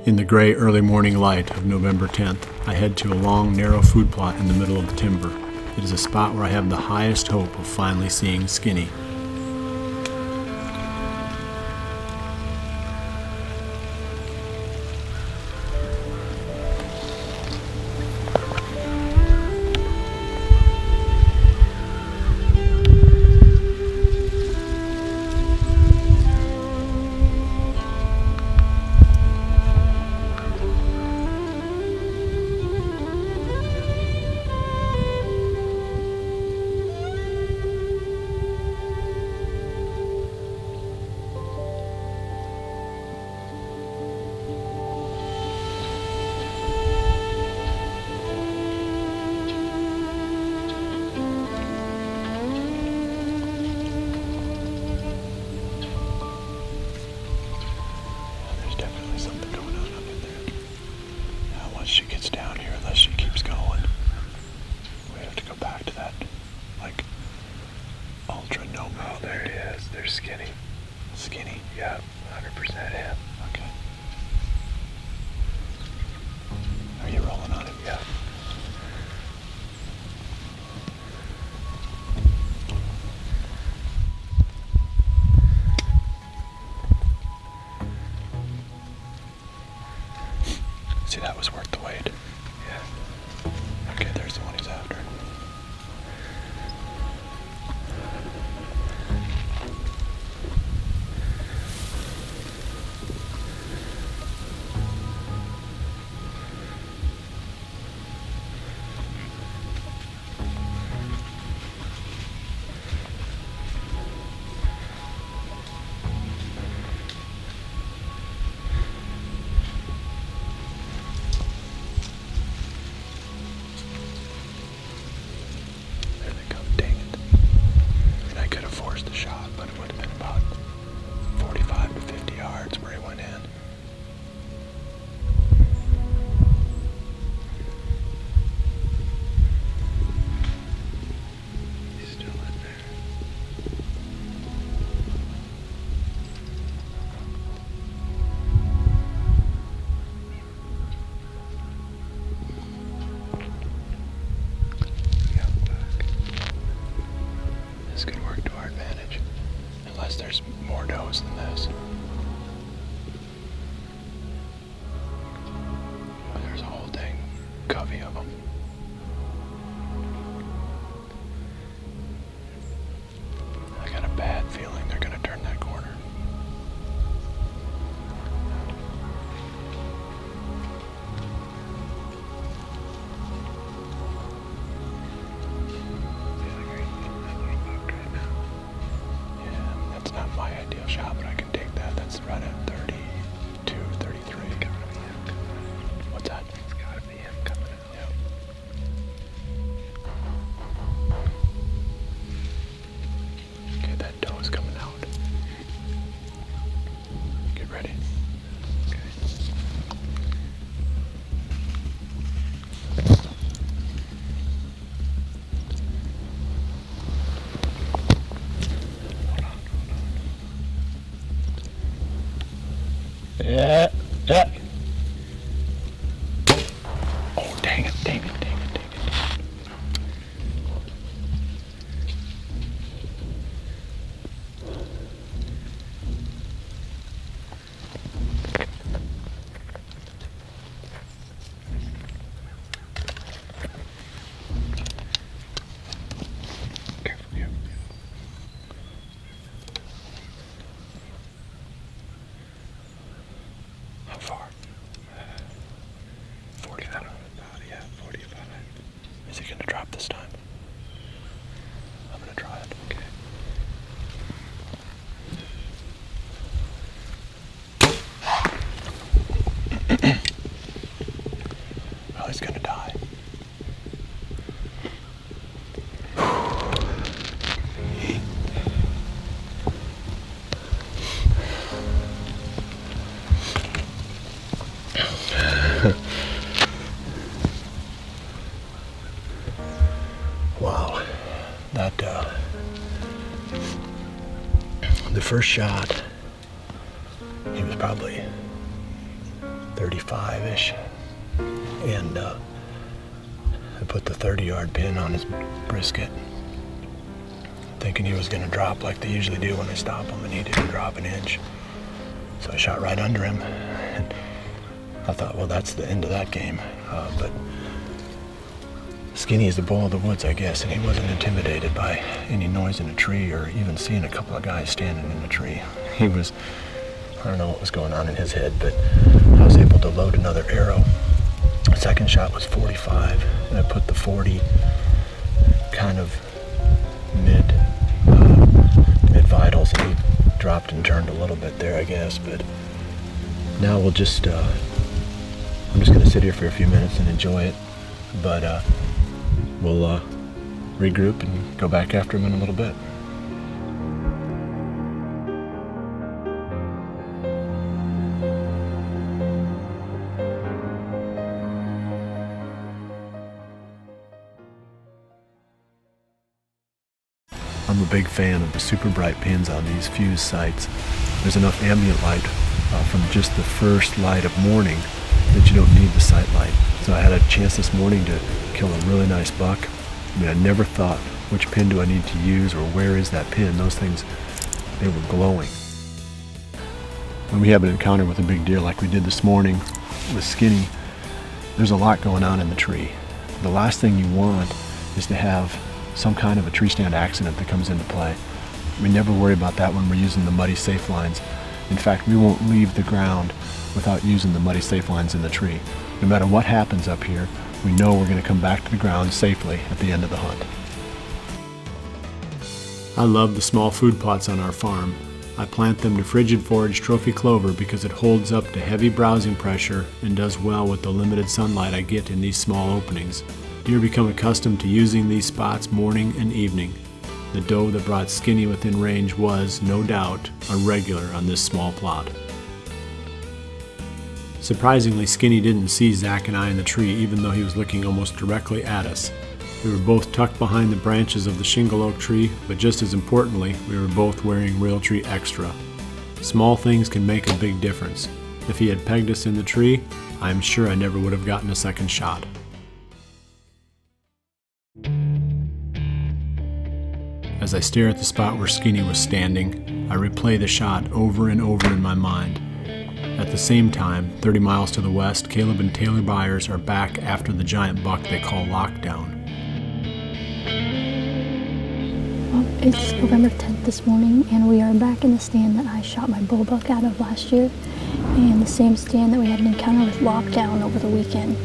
In the gray early morning light of November 10th, I head to a long, narrow food plot in the middle of the timber. It is a spot where I have the highest hope of finally seeing Skinny. See, that was worth the wait. Yeah. Okay, there's the one he's after. There's more does than this. There's a whole dang covey of them. I got a bad feeling they're gonna turn that corner. My ideal shot, but I can take that. That's right at 32, 33. What's that? It's gotta be him coming out. Yep. Okay, that doe is coming out. Get ready. Okay. Yeah. Oh, dang it. Careful. How far? 45. Yeah, 45. Is he gonna drop this time? I'm gonna try it. Okay. Well, he's gonna die. Wow, that the first shot, he was probably 35-ish. And I put the 30-yard pin on his brisket, thinking he was going to drop like they usually do when they stop him, and he didn't drop an inch. So I shot right under him, and I thought, well, that's the end of that game. But Skinny is the bull of the woods, I guess, and he wasn't intimidated by any noise in a tree or even seeing a couple of guys standing in a tree. He was, I don't know what was going on in his head, but I was able to load another arrow. The second shot was 45, and I put the 40 kind of mid-vitals, and he dropped and turned a little bit there, I guess. But now we'll just, I'm just going to sit here for a few minutes and enjoy it. But we'll regroup and go back after him in a little bit. I'm a big fan of the super bright pins on these fuse sights. There's enough ambient light from just the first light of morning that you don't need the sight light. So I had a chance this morning to kill a really nice buck. I mean, I never thought, which pin do I need to use or where is that pin? Those things, they were glowing. When we have an encounter with a big deer like we did this morning with Skinny, there's a lot going on in the tree. The last thing you want is to have some kind of a tree stand accident that comes into play. We never worry about that when we're using the muddy safe lines. In fact, we won't leave the ground without using the muddy safe lines in the tree. No matter what happens up here, we know we're going to come back to the ground safely at the end of the hunt. I love the small food plots on our farm. I plant them to frigid forage trophy clover because it holds up to heavy browsing pressure and does well with the limited sunlight I get in these small openings. Deer become accustomed to using these spots morning and evening. The doe that brought Skinny within range was, no doubt, a regular on this small plot. Surprisingly, Skinny didn't see Zach and I in the tree, even though he was looking almost directly at us. We were both tucked behind the branches of the shingle oak tree, but just as importantly, we were both wearing Realtree Extra. Small things can make a big difference. If he had pegged us in the tree, I'm sure I never would have gotten a second shot. As I stare at the spot where Skinny was standing, I replay the shot over and over in my mind. At the same time, 30 miles to the west, Caleb and Taylor Byers are back after the giant buck they call Lockdown. Well, it's November 10th this morning, and we are back in the stand that I shot my bullbuck out of last year, and the same stand that we had an encounter with Lockdown over the weekend.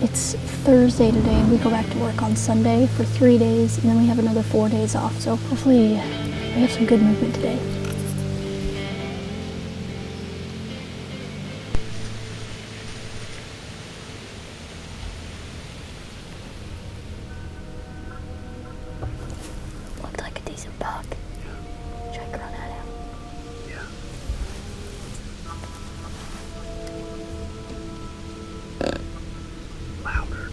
It's Thursday today, and we go back to work on Sunday for 3 days, and then we have another 4 days off, so hopefully we have some good movement today. Looked like a decent buck. Should I run at him? Yeah. Louder.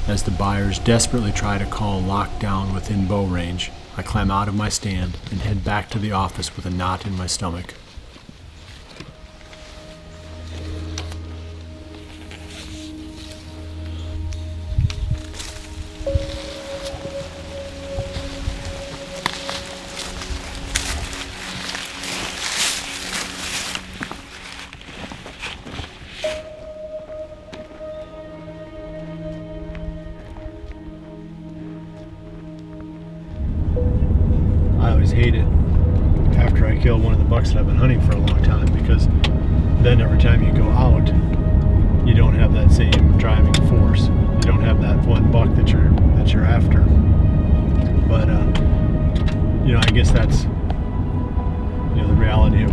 As the Byers desperately try to call lockdown within bow range, I climb out of my stand and head back to the office with a knot in my stomach. I always hate it after I kill one of the bucks that I've been hunting for a long time, because then every time you go out, you don't have that same driving force. You don't have that one buck that you're after. But I guess that's the reality of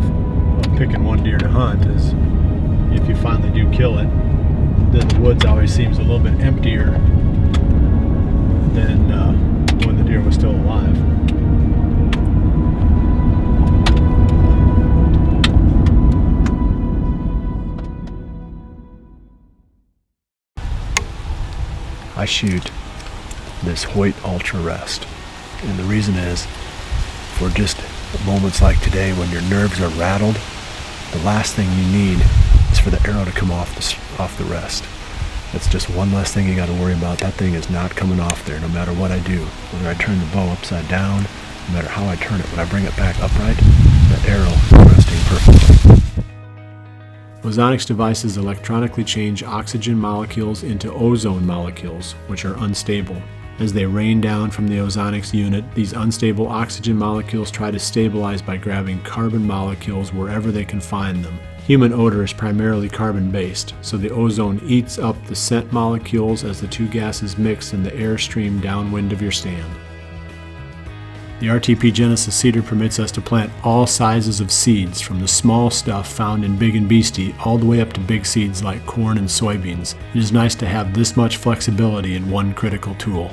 picking one deer to hunt is if you finally do kill it, then the woods always seems a little bit emptier than when the deer was still alive. I shoot this Hoyt Ultra Rest, and the reason is for just moments like today when your nerves are rattled, the last thing you need is for the arrow to come off the rest. That's just one less thing you got to worry about. That thing is not coming off there no matter what I do. Whether I turn the bow upside down, no matter how I turn it, when I bring it back upright, that arrow is resting perfectly. Ozonics devices electronically change oxygen molecules into ozone molecules, which are unstable. As they rain down from the Ozonics unit, these unstable oxygen molecules try to stabilize by grabbing carbon molecules wherever they can find them. Human odor is primarily carbon-based, so the ozone eats up the scent molecules as the two gases mix in the airstream downwind of your stand. The RTP Genesis seeder permits us to plant all sizes of seeds, from the small stuff found in Big and Beastie all the way up to big seeds like corn and soybeans. It is nice to have this much flexibility in one critical tool.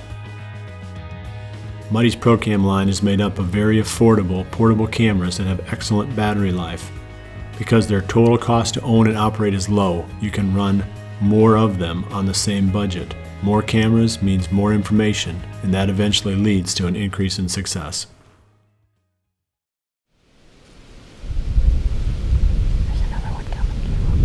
Muddy's ProCam line is made up of very affordable portable cameras that have excellent battery life. Because their total cost to own and operate is low, you can run more of them on the same budget. More cameras means more information, and that eventually leads to an increase in success. There's another one coming, Caleb.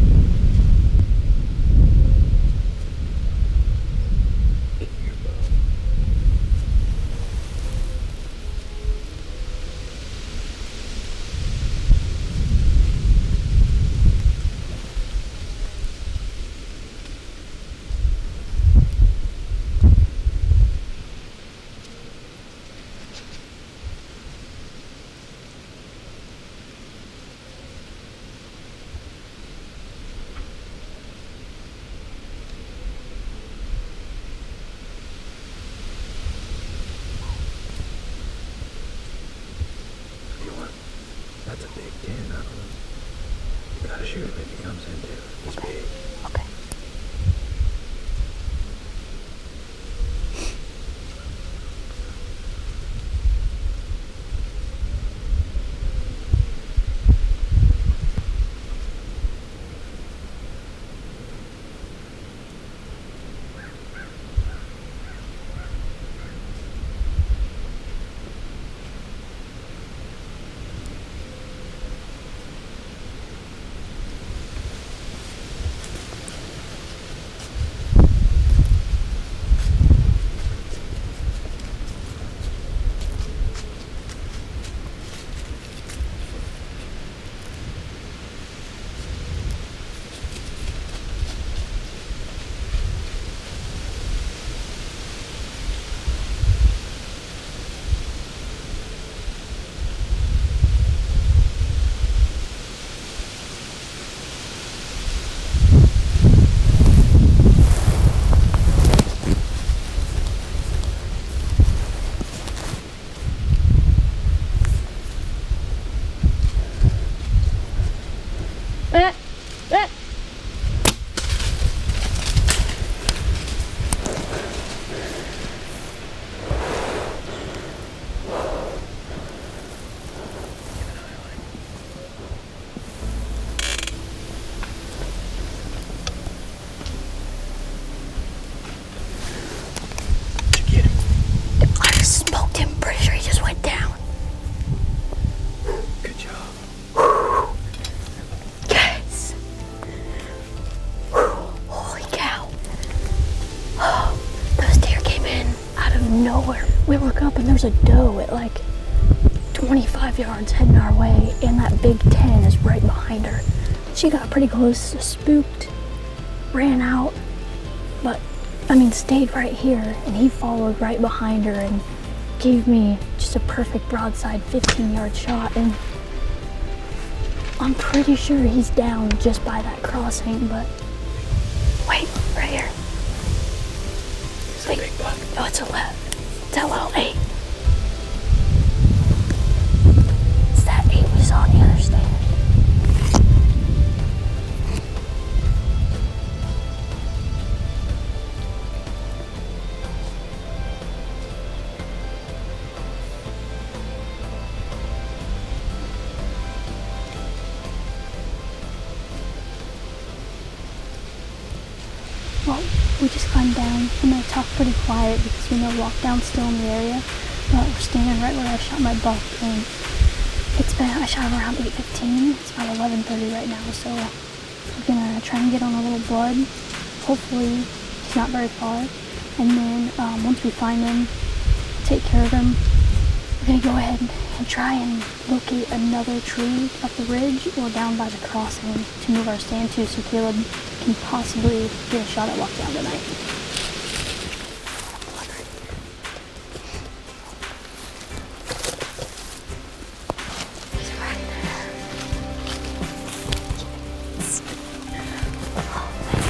of nowhere, we look up and there's a doe at like 25 yards heading our way, and that big 10 is right behind her. She got pretty close, spooked, ran out, but stayed right here, and he followed right behind her and gave me just a perfect broadside 15-yard shot, and I'm pretty sure he's down just by that crossing, but wait, right here. It's a big buck. Oh, it's a little 8. It's that 8 we saw on the other stand. Well, we just climbed down. I'm going to talk pretty quiet because we know lockdown's still in the area, but we're standing right where I shot my buck, and I shot him around 8:15. It's about 11:30 right now, so we're going to try and get on a little blood. Hopefully he's not very far, and then once we find him, take care of him, we're going to go ahead and try and locate another tree up the ridge or down by the crossing to move our stand to, so Caleb can possibly get a shot at lockdown tonight. He's right there. Yes. Oh, man.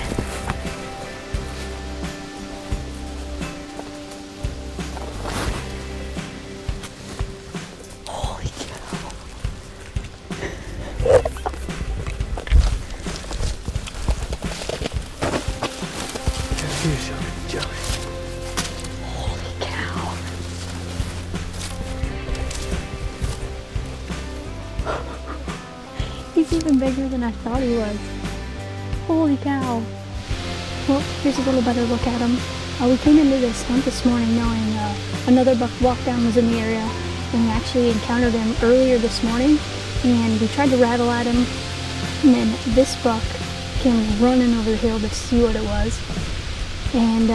Holy cow. Holy cow. He's even bigger than I thought he was. Holy cow. Well, here's a little better look at him. We came into this hunt this morning knowing another buck walkdown was in the area, and we actually encountered him earlier this morning, and we tried to rattle at him, and then this buck came running over the hill to see what it was. And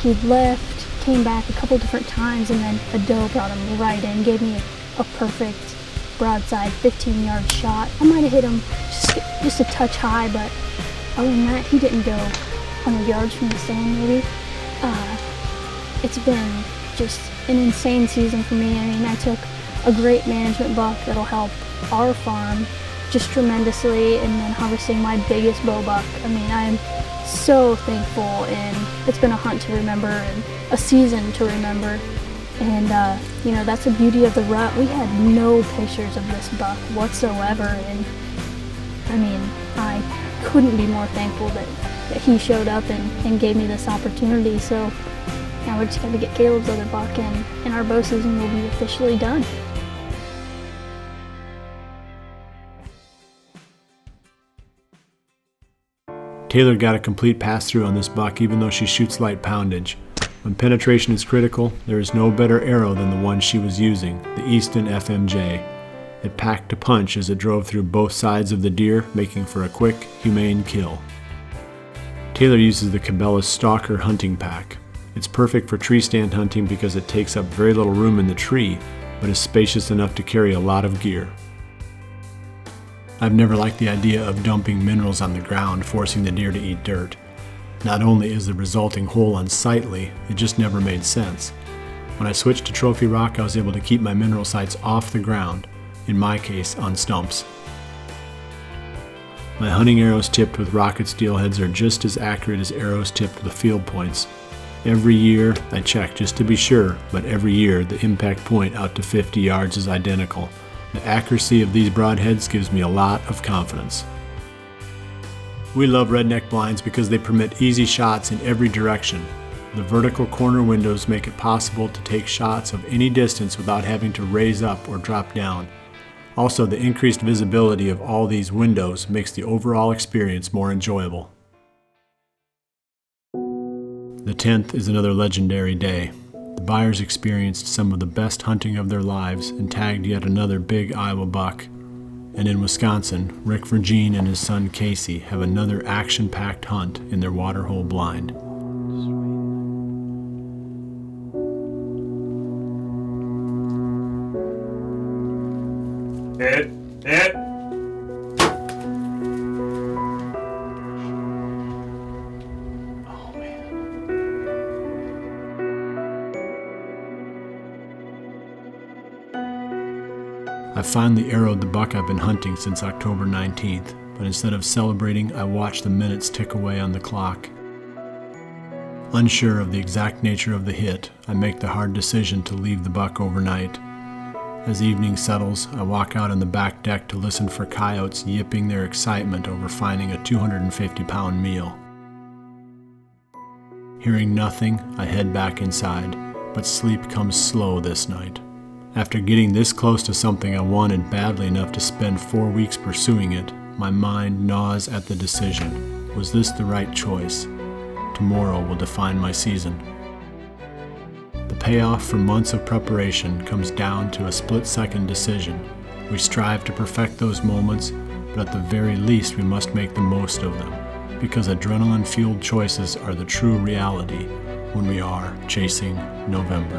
he left, came back a couple different times, and then a doe brought him right in, gave me a perfect broadside 15-yard shot. I might have hit him just a touch high, but other than that, he didn't go 100 yards from the stand maybe. It's been just an insane season for me. I took a great management buck that'll help our farm just tremendously, and then harvesting my biggest bow buck. I'm so thankful, and it's been a hunt to remember and a season to remember. And that's the beauty of the rut. We had no pictures of this buck whatsoever, and I couldn't be more thankful that he showed up and gave me this opportunity. So now we're just going to get Caleb's other buck, and our bow season will be officially done. Taylor got a complete pass-through on this buck even though she shoots light poundage. When penetration is critical, there is no better arrow than the one she was using, the Easton FMJ. It packed a punch as it drove through both sides of the deer, making for a quick, humane kill. Taylor uses the Cabela's Stalker hunting pack. It's perfect for tree stand hunting because it takes up very little room in the tree, but is spacious enough to carry a lot of gear. I've never liked the idea of dumping minerals on the ground, forcing the deer to eat dirt. Not only is the resulting hole unsightly, it just never made sense. When I switched to trophy rock, I was able to keep my mineral sights off the ground, in my case on stumps. My hunting arrows tipped with rocket steel heads are just as accurate as arrows tipped with field points. Every year I check just to be sure, but every year the impact point out to 50 yards is identical. The accuracy of these broadheads gives me a lot of confidence. We love redneck blinds because they permit easy shots in every direction. The vertical corner windows make it possible to take shots of any distance without having to raise up or drop down. Also, the increased visibility of all these windows makes the overall experience more enjoyable. The 10th is another legendary day. The Byers experienced some of the best hunting of their lives and tagged yet another big Iowa buck. And in Wisconsin, Rick Vergine and his son Casey have another action-packed hunt in their waterhole blind. Hit! Hit! Oh, man. I finally arrowed the buck I've been hunting since October 19th, but instead of celebrating, I watched the minutes tick away on the clock. Unsure of the exact nature of the hit, I make the hard decision to leave the buck overnight. As evening settles, I walk out on the back deck to listen for coyotes yipping their excitement over finding a 250-pound meal. Hearing nothing, I head back inside, but sleep comes slow this night. After getting this close to something I wanted badly enough to spend 4 weeks pursuing it, my mind gnaws at the decision. Was this the right choice? Tomorrow will define my season. The payoff for months of preparation comes down to a split-second decision. We strive to perfect those moments, but at the very least we must make the most of them, because adrenaline-fueled choices are the true reality when we are chasing November.